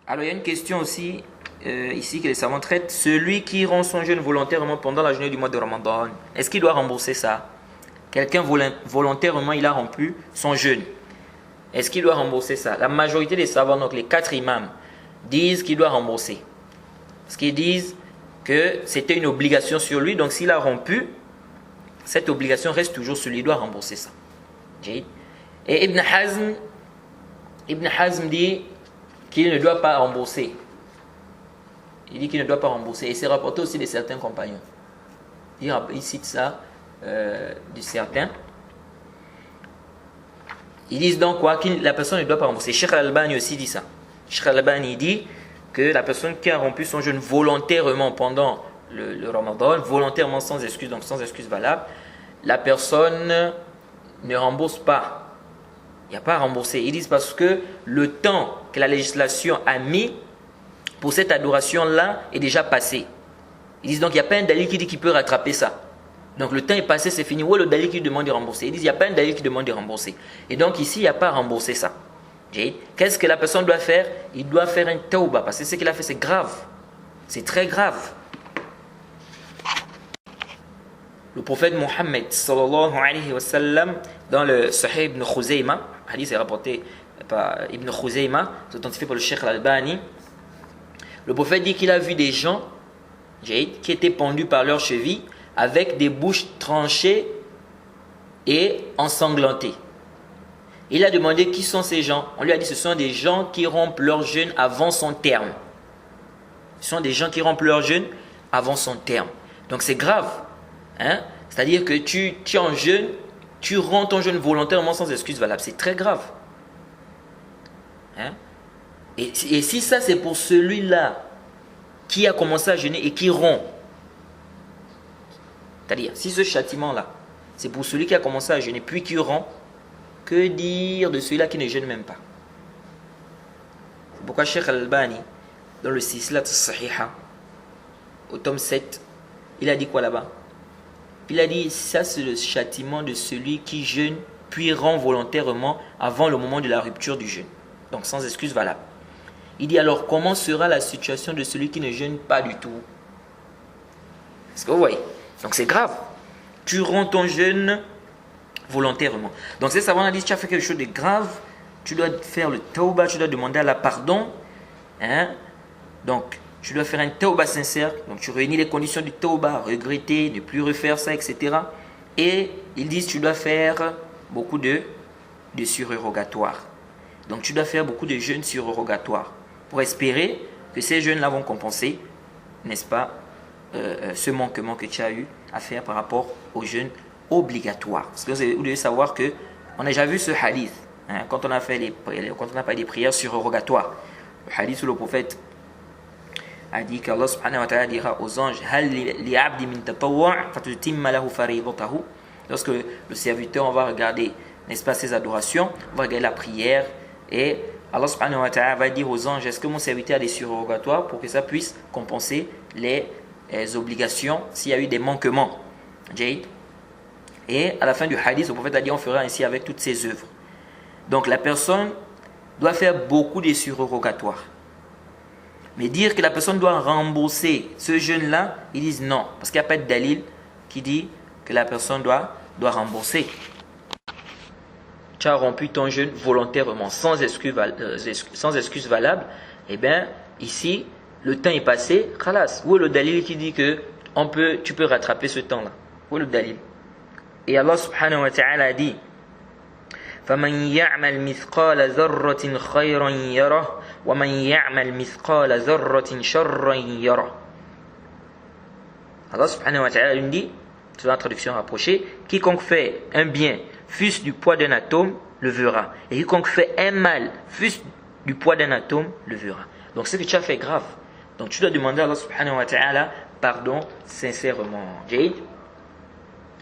Alors il y a une question aussi ici que les savants traitent. Celui qui rend son jeûne volontairement pendant la journée du mois de Ramadan, est-ce qu'il doit rembourser ça? Quelqu'un volontairement, il a rompu son jeûne. Est-ce qu'il doit rembourser ça? La majorité des savants, donc les 4 imams, disent qu'il doit rembourser. Parce qu'ils disent que c'était une obligation sur lui. Donc s'il a rompu, cette obligation reste toujours sur lui. Il doit rembourser ça. Et Ibn Hazm dit qu'il ne doit pas rembourser. Il dit qu'il ne doit pas rembourser. Et c'est rapporté aussi de certains compagnons. Il cite ça de certains. Ils disent donc quoi? Que la personne ne doit pas rembourser. Cheikh Al-Albani aussi dit ça. Cheikh Al-Albani dit que la personne qui a rompu son jeûne volontairement pendant le Ramadan, volontairement sans excuse, donc sans excuse valable, la personne ne rembourse pas. Il n'y a pas à rembourser. Ils disent parce que le temps que la législation a mis pour cette adoration-là est déjà passé. Ils disent donc il n'y a pas un dalil qui dit qu'il peut rattraper ça. Donc le temps est passé, c'est fini. Où est le dalil qui demande de rembourser? Ils disent il n'y a pas un dalil qui demande de rembourser. Et donc ici, il n'y a pas à rembourser ça. Qu'est-ce que la personne doit faire? Il doit faire un tawbah. Parce que ce qu'il a fait, c'est grave. C'est très grave. Le prophète Mohammed sallallahu alayhi wa sallam, dans le Sahih Ibn Khuzayma, hadith est rapporté par Ibn Khuzayma, c'est authentifié par le Cheikh Al-Albani. Le prophète dit qu'il a vu des gens qui étaient pendus par leurs chevilles avec des bouches tranchées et ensanglantées. Il a demandé qui sont ces gens. On lui a dit ce sont des gens qui rompent leur jeûne avant son terme. Ce sont des gens qui rompent leur jeûne avant son terme. Donc c'est grave. Hein? C'est-à-dire que tu es en jeûne, tu romps ton jeûne volontairement sans excuse valable. C'est très grave. Hein? Et si ça c'est pour celui-là qui a commencé à jeûner et qui rompt, c'est-à-dire si ce châtiment-là c'est pour celui qui a commencé à jeûner puis qui rompt, que dire de celui-là qui ne jeûne même pas? C'est pourquoi Cheikh Al-Albani, dans le Sislat Sahiha, au tome 7, il a dit quoi là-bas? Il a dit, ça c'est le châtiment de celui qui jeûne puis rompt volontairement avant le moment de la rupture du jeûne. Donc sans excuse valable. Il dit alors, comment sera la situation de celui qui ne jeûne pas du tout? Est-ce que vous voyez? Donc c'est grave. Tu romps ton jeûne volontairement. Donc ces savants ont dit, tu as fait quelque chose de grave, tu dois faire le tawbah, tu dois demander à la pardon. Hein? Donc, tu dois faire un tawbah sincère. Donc, tu réunis les conditions du tawbah, regretter, ne plus refaire ça, etc. Et ils disent, tu dois faire beaucoup de surérogatoires. Donc, tu dois faire beaucoup de jeûnes surérogatoires pour espérer que ces jeûnes-là vont compenser, n'est-ce pas, ce manquement que tu as eu à faire par rapport aux jeûnes obligatoires. Parce que vous devez savoir que on a déjà vu ce hadith hein, quand on a parlé des prières surérogatoires. Le hadith où le prophète a dit qu'Allah subhanahu wa ta'ala dira aux anges hal li abdi min tatawwu' fatutimma lahu fariidatahu. Lorsque le serviteur, on va regarder, n'est-ce pas, ses adorations, on va regarder la prière et Allah subhanahu wa ta'ala va dire aux anges est-ce que mon serviteur a des surérogatoires pour que ça puisse compenser les obligations s'il y a eu des manquements. Et à la fin du hadith, le prophète a dit on fera ainsi avec toutes ses œuvres. Donc la personne doit faire beaucoup de surérogatoires. Mais dire que la personne doit rembourser ce jeûne-là, ils disent non. Parce qu'il n'y a pas de dalil qui dit que la personne doit rembourser. Tu as rompu ton jeûne volontairement, sans excuse valable. Eh bien, ici, le temps est passé. Khalas. Où est le dalil qui dit que tu peux rattraper ce temps-là? Où est le dalil? Et Allah subhanahu wa ta'ala dit فَمَنْ يَعْمَلْ مِثْقَالَ ذَرَّةٍ خَيْرًا يَرَهُ وَمَنْ يَعْمَلْ مِثْقَالَ ذَرَّةٍ شَرًّا يَرَهُ. Allah subhanahu wa ta'ala dit, c'est la traduction rapprochée, quiconque fait un bien, fût-ce du poids d'un atome, le verra. Et quiconque fait un mal, fût-ce du poids d'un atome, le verra. Donc ce que tu as fait grave. Donc tu dois demander à Allah subhanahu wa ta'ala pardon sincèrement.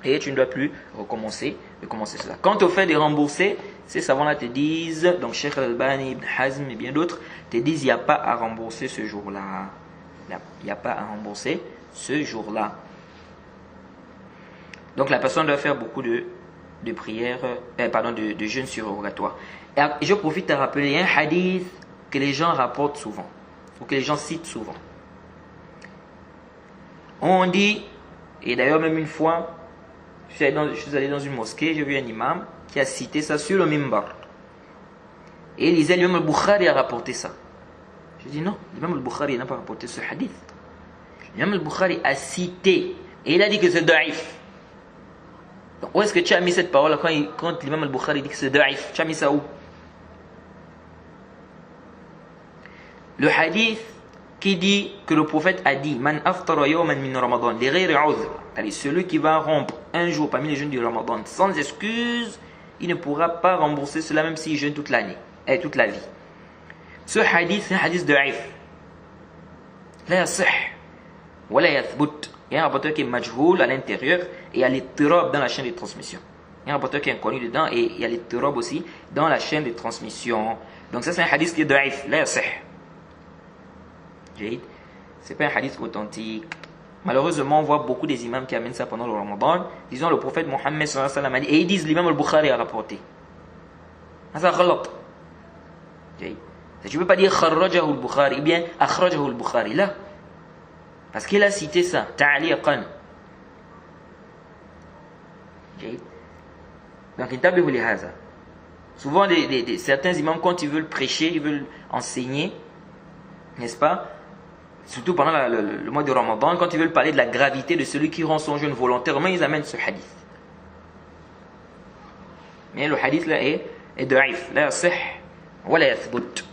Et tu ne dois plus recommencer cela. Quant au fait de rembourser, ces savants-là te disent, donc Cheikh Al-Albani, Ibn Hazm et bien d'autres, te disent il n'y a pas à rembourser ce jour-là. Il n'y a pas à rembourser ce jour-là. Donc la personne doit faire beaucoup de prières, de jeûnes surérogatoires. Et je profite à rappeler un hadith que les gens rapportent souvent, ou que les gens citent souvent. On dit, et d'ailleurs même une fois, je suis allé dans une mosquée, j'ai vu un imam qui a cité ça sur le mimbar. Et il disait, l'imam al-Bukhari a rapporté ça. Je dis non, l'imam al-Bukhari n'a pas rapporté ce hadith. L'imam al-Bukhari a cité, et il a dit que c'est da'if. Donc où est-ce que tu as mis cette parole quand l'imam al-Bukhari dit que c'est da'if? Tu as mis ça où? Le hadith qui dit que le prophète a dit Man aftara yawman min Ramadan li ghayri udhr, c'est-à-dire celui qui va rompre un jour parmi les jeûnes du Ramadan sans excuse, il ne pourra pas rembourser cela même s'il jeûne toute l'année et toute la vie. Ce hadith, c'est un hadith da'if. La yasih wa la yathbut. Il y a un rapporteur qui est majhoul à l'intérieur et il y a l'ittirab dans la chaîne de transmission. Il y a un rapporteur qui est inconnu dedans et il y a l'ittirab aussi dans la chaîne de transmission. Donc ça c'est un hadith qui est da'if, la yasih. C'est pas un hadith authentique. Malheureusement, on voit beaucoup des imams qui amènent ça pendant le Ramadan. Disons le prophète Mohammed sallallahu alayhi wa sallam a dit, et ils disent l'imam al-Bukhari a rapporté. Ça ghalat. Tu ne peux pas dire kharrajahu al-Bukhari, ou bien akhrajahu al-Bukhari. Là. Parce qu'il a cité ça. Ta'liqan. Donc, intabihu li hadha. Souvent, certains imams, quand ils veulent prêcher, ils veulent enseigner, n'est-ce pas? Surtout pendant le mois de Ramadan, quand ils veulent parler de la gravité de celui qui rend son jeûne volontairement, ils amènent ce hadith. Mais le hadith là est da'if, la yasih wa la yathbut.